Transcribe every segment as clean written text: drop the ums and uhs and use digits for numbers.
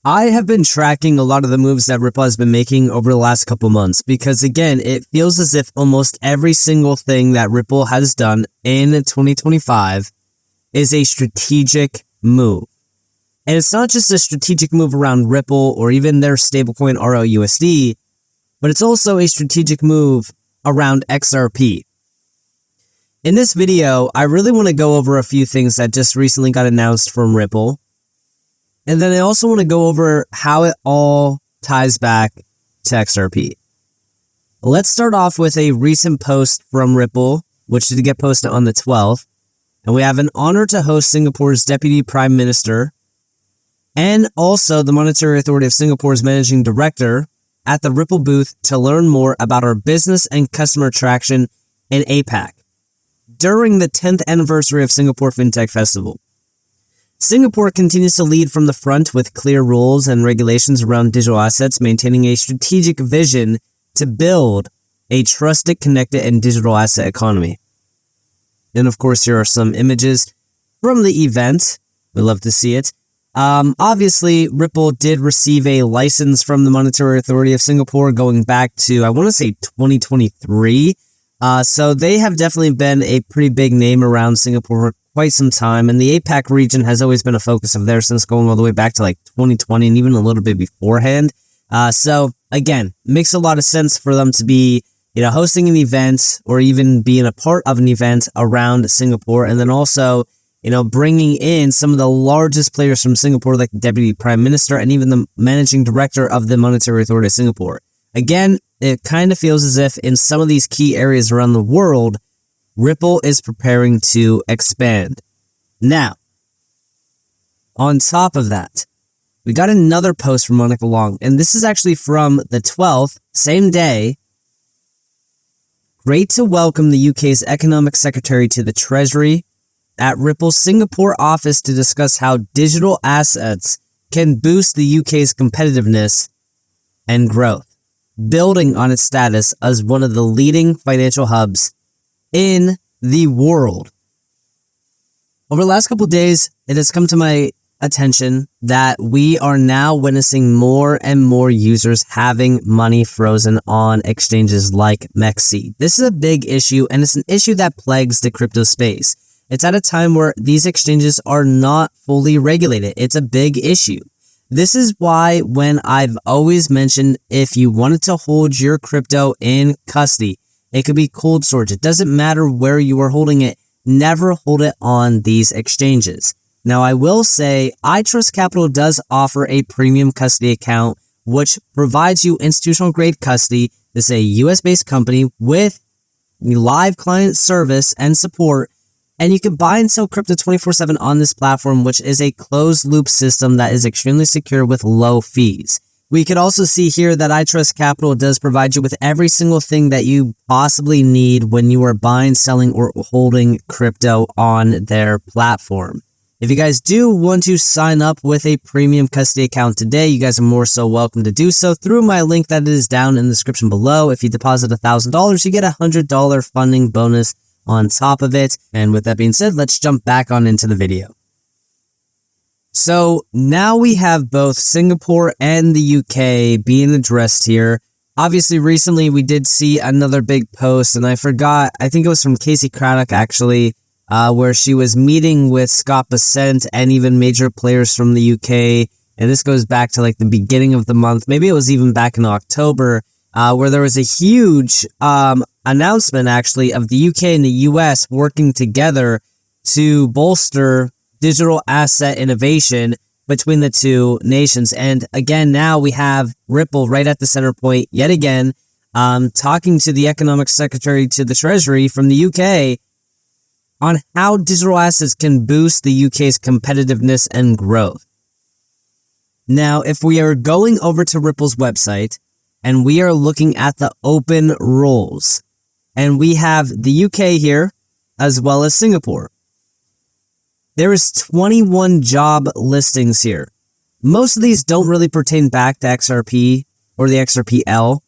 I have been tracking a lot of the moves that Ripple has been making over the last couple months because, again, it feels as if almost every single thing that Ripple has done in 2025 is a strategic move. And it's not just a strategic move around Ripple or even their stablecoin RLUSD, but it's also a strategic move around XRP. In this video, I really want to go over a few things that just recently got announced from Ripple. And then I also want to go over how it all ties back to XRP. Let's start off with a recent post from Ripple, which did get posted on the 12th. And we have an honor to host Singapore's Deputy Prime Minister and also the Monetary Authority of Singapore's Managing Director at the Ripple booth to learn more about our business and customer traction in APAC during the 10th anniversary of Singapore FinTech Festival. Singapore continues to lead from the front with clear rules and regulations around digital assets, maintaining a strategic vision to build a trusted, connected, and digital asset economy. And of course, here are some images from the event. We love to see it. Obviously, Ripple did receive a license from the Monetary Authority of Singapore going back to, I want to say 2023. So they have definitely been a pretty big name around Singapore for quite some time, and the APAC region has always been a focus of theirs since going all the way back to like 2020 and even a little bit beforehand. So again, makes a lot of sense for them to be, hosting an event or even being a part of an event around Singapore, and then also, bringing in some of the largest players from Singapore, like the Deputy Prime Minister and even the Managing Director of the Monetary Authority of Singapore. Again, it kind of feels as if in some of these key areas around the world, Ripple is preparing to expand. Now, on top of that, we got another post from Monica Long, and this is actually from the 12th, same day. Great to welcome the UK's Economic Secretary to the Treasury at Ripple's Singapore office to discuss how digital assets can boost the UK's competitiveness and growth, building on its status as one of the leading financial hubs in the world. Over the last couple of days, it has come to my attention that we are now witnessing more and more users having money frozen on exchanges like MEXC. This is a big issue, and it's an issue that plagues the crypto space. It's at a time where these exchanges are not fully regulated. It's a big issue. This is why when I've always mentioned if you wanted to hold your crypto in custody, it could be cold storage. It doesn't matter where you are holding it. Never hold it on these exchanges. Now, I will say iTrust Capital does offer a premium custody account, which provides you institutional grade custody. This is a US-based company with live client service and support. And you can buy and sell crypto 24/7 on this platform, which is a closed loop system that is extremely secure with low fees. We could also see here that iTrust Capital does provide you with every single thing that you possibly need when you are buying, selling, or holding crypto on their platform. If you guys do want to sign up with a premium custody account today, you guys are more so welcome to do so through my link that is down in the description below. If you deposit $1,000, you get a $100 funding bonus on top of it. And with that being said, let's jump back on into the video. So now we have both Singapore and the UK being addressed here. Obviously, recently we did see another big post, and I think it was from Casey Craddock actually, where she was meeting with Scott Bessent and even major players from the UK. And this goes back to like the beginning of the month. Maybe it was even back in October, where there was a huge announcement actually of the UK and the US working together to bolster digital asset innovation between the two nations. And again, now we have Ripple right at the center point yet again, talking to the Economic Secretary to the Treasury from the UK on how digital assets can boost the UK's competitiveness and growth. Now, if we are going over to Ripple's website and we are looking at the open rules, and we have the UK here as well as Singapore, there is 21 job listings here. Most of these don't really pertain back to XRP or the XRPL,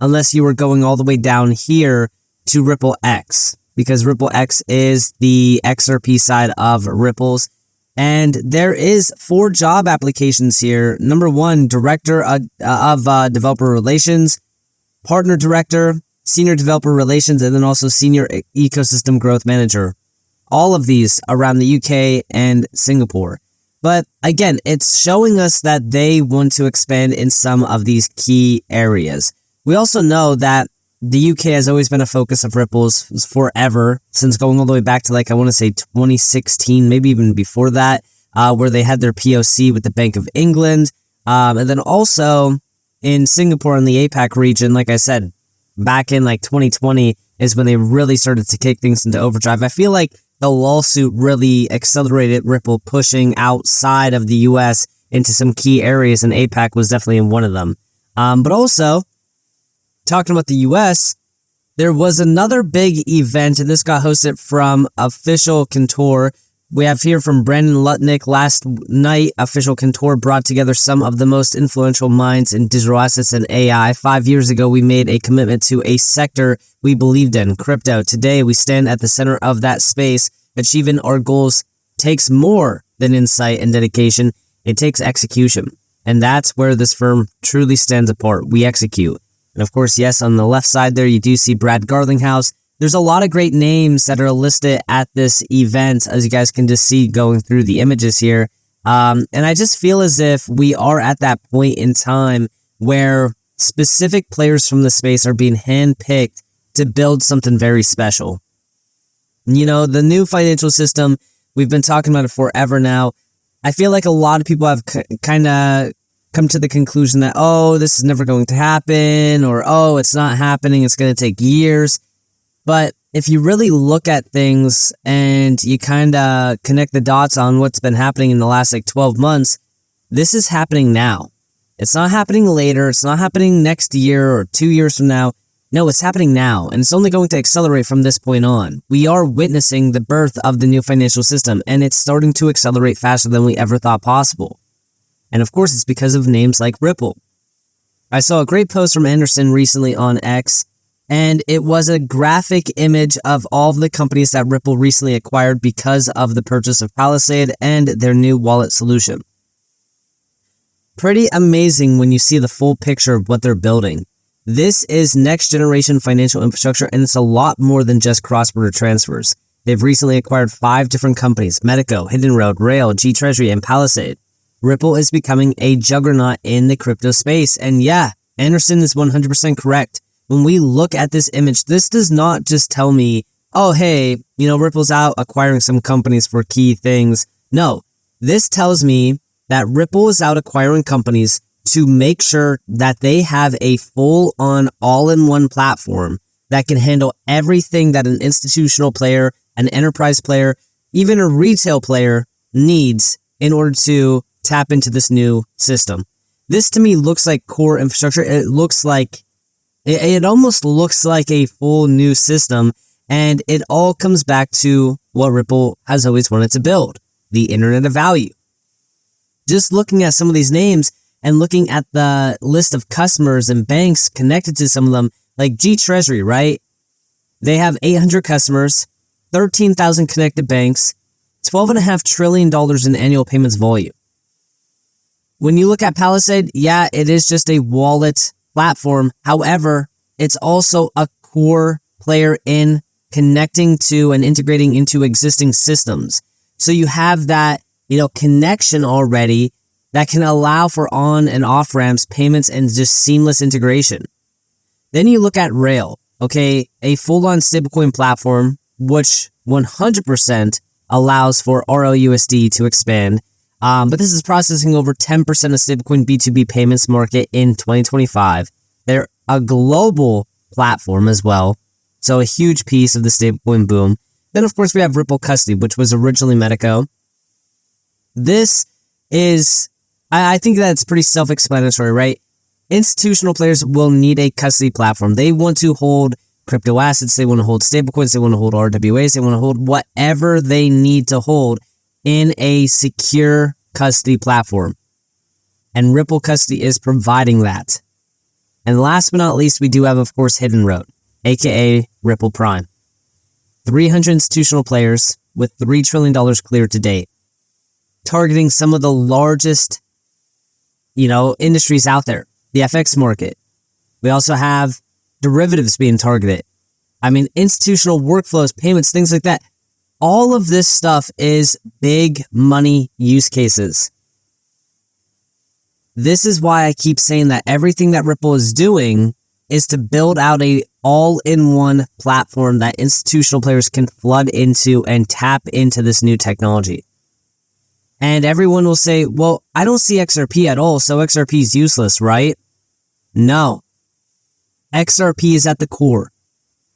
unless you were going all the way down here to Ripple X, because Ripple X is the XRP side of Ripple's. And there is 4 job applications here. Number 1, Director of Developer Relations, Partner Director, Senior Developer Relations, and then also Senior Ecosystem Growth Manager. All of these around the UK and Singapore. But again, it's showing us that they want to expand in some of these key areas. We also know that the UK has always been a focus of Ripple's forever, since going all the way back to I want to say 2016, maybe even before that, where they had their POC with the Bank of England. And then also in Singapore in the APAC region, like I said, back in 2020 is when they really started to kick things into overdrive. I feel like the lawsuit really accelerated Ripple pushing outside of the US into some key areas, and APAC was definitely in one of them. But also, talking about the US, there was another big event, and this got hosted from Official Contour. We have here from Brandon Lutnick. Last night, Official Contour brought together some of the most influential minds in digital assets and AI. 5 years ago, we made a commitment to a sector we believed in, crypto. Today, we stand at the center of that space. Achieving our goals takes more than insight and dedication. It takes execution. And that's where this firm truly stands apart. We execute. And of course, yes, on the left side there, you do see Brad Garlinghouse. There's a lot of great names that are listed at this event, as you guys can just see going through the images here. And I just feel as if we are at that point in time where specific players from the space are being handpicked to build something very special. You know, the new financial system, we've been talking about it forever now. I feel like a lot of people have kind of come to the conclusion that, oh, this is never going to happen, or, oh, it's not happening, it's going to take years. But if you really look at things and you kind of connect the dots on what's been happening in the last 12 months, this is happening now. It's not happening later. It's not happening next year or 2 years from now. No, it's happening now, and it's only going to accelerate from this point on. We are witnessing the birth of the new financial system, and it's starting to accelerate faster than we ever thought possible. And of course, it's because of names like Ripple. I saw a great post from Anderson recently on X, and it was a graphic image of all of the companies that Ripple recently acquired because of the purchase of Palisade and their new wallet solution. Pretty amazing when you see the full picture of what they're building. This is next generation financial infrastructure, and it's a lot more than just cross-border transfers. They've recently acquired 5 different companies: Medico, Hidden Road, Rail, G Treasury, and Palisade. Ripple is becoming a juggernaut in the crypto space. And yeah, Anderson is 100% correct. When we look at this image, this does not just tell me, oh, hey, Ripple's out acquiring some companies for key things. No, this tells me that Ripple is out acquiring companies to make sure that they have a full-on, all-in-one platform that can handle everything that an institutional player, an enterprise player, even a retail player needs in order to tap into this new system. This to me looks like core infrastructure. It almost looks like a full new system, and it all comes back to what Ripple has always wanted to build: the Internet of Value. Just looking at some of these names and looking at the list of customers and banks connected to some of them, like G Treasury, right? They have 800 customers, 13,000 connected banks, $12.5 trillion in annual payments volume. When you look at Palisade, yeah, it is just a wallet platform. However, it's also a core player in connecting to and integrating into existing systems. So you have that, connection already that can allow for on and off ramps, payments, and just seamless integration. Then you look at Rail, okay, a full-on stablecoin platform, which 100% allows for RLUSD to expand. But this is processing over 10% of stablecoin B2B payments market in 2025. They're a global platform as well, so a huge piece of the stablecoin boom. Then, of course, we have Ripple Custody, which was originally Medico. This is, I think that's pretty self-explanatory, right? Institutional players will need a custody platform. They want to hold crypto assets, they want to hold stablecoins, they want to hold RWAs, they want to hold whatever they need to hold in a secure custody platform. And Ripple Custody is providing that. And last but not least, we do have, of course, Hidden Road, aka Ripple Prime. 300 institutional players with $3 trillion cleared to date. targeting some of the largest, industries out there. The FX market. We also have derivatives being targeted. I mean, institutional workflows, payments, things like that. All of this stuff is big money use cases. This is why I keep saying that everything that Ripple is doing is to build out a all-in-one platform that institutional players can flood into and tap into this new technology. And everyone will say, well, I don't see XRP at all, so XRP is useless, right? No. XRP is at the core.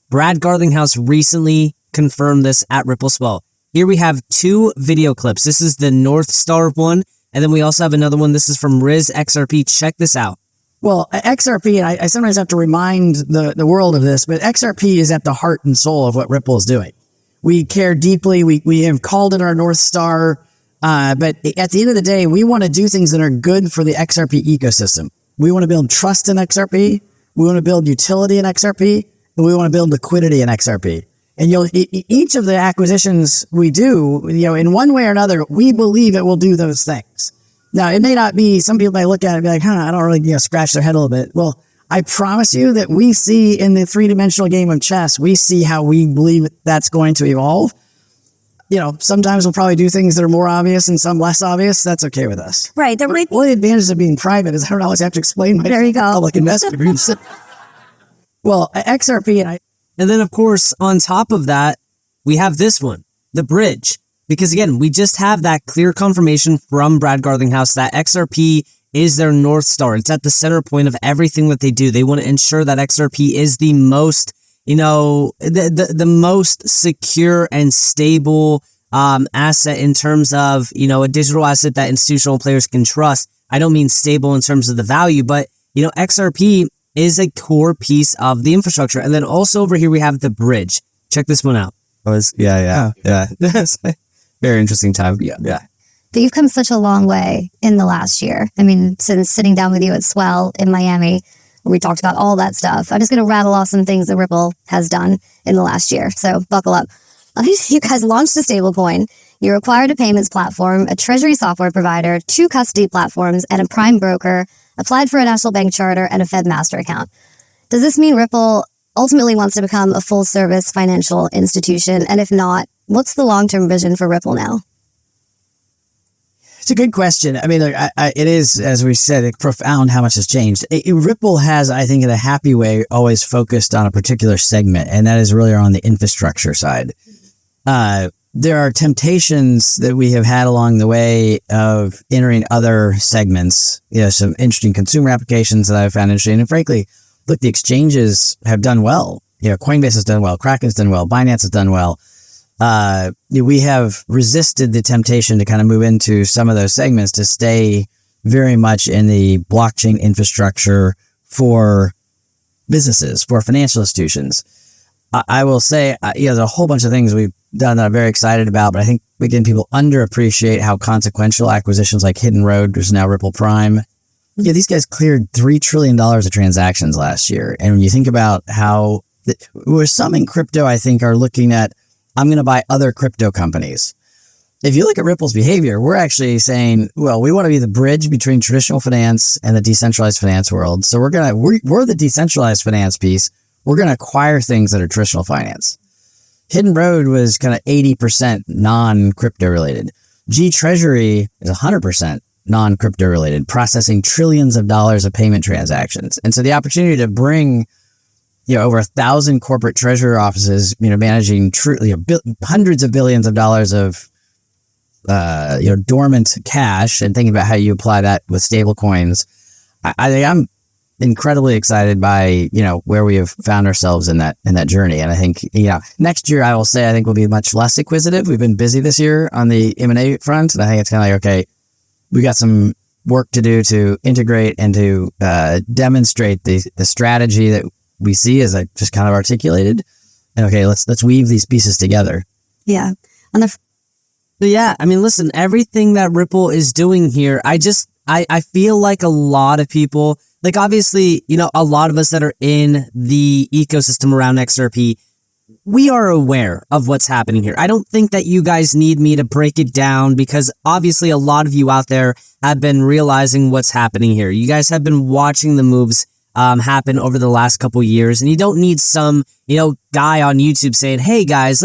Brad Garlinghouse recently confirmed this at Ripple Swell. Here we have 2 video clips. This is the North Star one, and then we also have another one. This is from Riz XRP. Check this out. Well, XRP, and I sometimes have to remind the world of this, but XRP is at the heart and soul of what Ripple is doing. We care deeply. We have called it our North Star. But at the end of the day, we want to do things that are good for the XRP ecosystem. We want to build trust in XRP. We want to build utility in XRP. And we want to build liquidity in XRP. And each of the acquisitions we do, in one way or another, we believe it will do those things. Now, it may not be, some people may look at it and be like, I don't really, scratch their head a little bit. Well, I promise you that we see in the three-dimensional game of chess, we see how we believe that's going to evolve. Sometimes we'll probably do things that are more obvious and some less obvious. That's okay with us. Right. One of the advantages of being private is I don't always have to explain my public investments. Well, XRP and then, of course, on top of that, we have this one, the bridge. Because again, we just have that clear confirmation from Brad Garlinghouse that XRP is their North Star. It's at the center point of everything that they do. They want to ensure that XRP is the most, the most secure and stable asset in terms of, a digital asset that institutional players can trust. I don't mean stable in terms of the value, but, XRP is a core piece of the infrastructure. And then also over here, we have the bridge. Check this one out. Yeah. Very interesting time. Yeah. But you've come such a long way in the last year. I mean, since sitting down with you at Swell in Miami, where we talked about all that stuff. I'm just going to rattle off some things that Ripple has done in the last year. So buckle up. You guys launched a stablecoin. You acquired a payments platform, a treasury software provider, 2 custody platforms, and a prime broker, applied for a national bank charter and a Fed master account. Does this mean Ripple ultimately wants to become a full-service financial institution? And if not, what's the long-term vision for Ripple now? It's a good question. I mean, it is, as we said, profound how much has changed. Ripple has, I think, in a happy way, always focused on a particular segment, and that is really on the infrastructure side. There are temptations that we have had along the way of entering other segments. Some interesting consumer applications that I've found interesting. And frankly, look, the exchanges have done well. Coinbase has done well. Kraken's done well. Binance has done well. We have resisted the temptation to kind of move into some of those segments to stay very much in the blockchain infrastructure for businesses, for financial institutions. I will say, there's a whole bunch of things we've done that I'm very excited about, but I think, again, people underappreciate how consequential acquisitions like Hidden Road, which is now Ripple Prime. These guys cleared $3 trillion of transactions last year. And when you think about how where some in crypto, I think, are looking at, I'm going to buy other crypto companies. If you look at Ripple's behavior, we're actually saying, well, we want to be the bridge between traditional finance and the decentralized finance world. So we're the decentralized finance piece. We're going to acquire things that are traditional finance. Hidden Road was kind of 80% non-crypto related. G Treasury is 100% non-crypto related, processing trillions of dollars of payment transactions. And so the opportunity to bring, over 1,000 corporate treasurer offices, managing hundreds of billions of dollars of, dormant cash, and thinking about how you apply that with stable coins. I'm incredibly excited by, where we have found ourselves in that journey. And I think, next year, I will say, I think we'll be much less acquisitive. We've been busy this year on the M&A front. And I think it's kind of like, okay, we got some work to do to integrate and to demonstrate the strategy that we see, as I just kind of articulated. And okay, let's weave these pieces together. Yeah. Listen, everything that Ripple is doing here, I feel like a lot of people, like obviously, a lot of us that are in the ecosystem around XRP, we are aware of what's happening here. I don't think that you guys need me to break it down because obviously a lot of you out there have been realizing what's happening here. You guys have been watching the moves happen over the last couple years, and you don't need some, guy on YouTube saying, "Hey guys,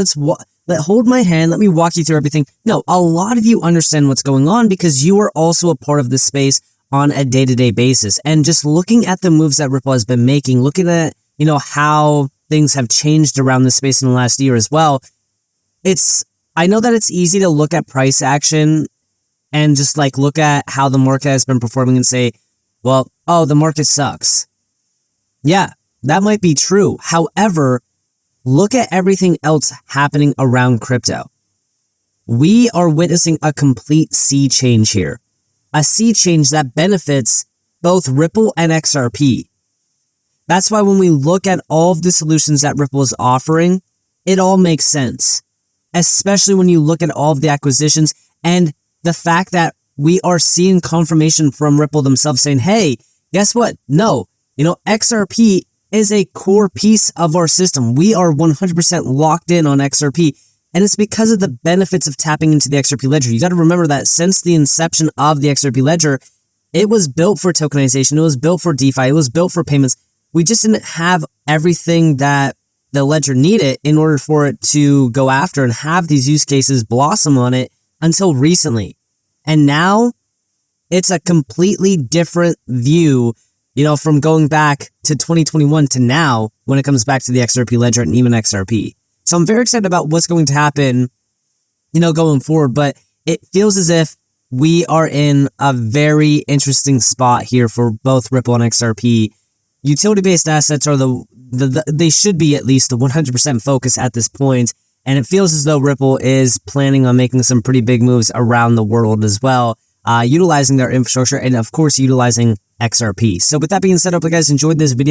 hold my hand, let me walk you through everything." No, a lot of you understand what's going on because you are also a part of this space on a day-to-day basis. And just looking at the moves that Ripple has been making, looking at, how things have changed around this space in the last year as well. I know that it's easy to look at price action and just look at how the market has been performing and say, well, oh, the market sucks. Yeah, that might be true. However, look at everything else happening around crypto. We are witnessing a complete sea change here. A sea change that benefits both Ripple and XRP. That's why when we look at all of the solutions that Ripple is offering, it all makes sense. Especially when you look at all of the acquisitions and the fact that we are seeing confirmation from Ripple themselves saying, hey, guess what? No, XRP is a core piece of our system. We are 100% locked in on XRP. And it's because of the benefits of tapping into the XRP ledger. You got to remember that since the inception of the XRP ledger, it was built for tokenization. It was built for DeFi. It was built for payments. We just didn't have everything that the ledger needed in order for it to go after and have these use cases blossom on it until recently. And now it's a completely different view, from going back to 2021 to now when it comes back to the XRP ledger and even XRP. So I'm very excited about what's going to happen, going forward, but it feels as if we are in a very interesting spot here for both Ripple and XRP. Utility-based assets are they should be at least a 100% focus at this point, and it feels as though Ripple is planning on making some pretty big moves around the world as well, utilizing their infrastructure and of course utilizing XRP. So with that being said, I hope you guys enjoyed this video.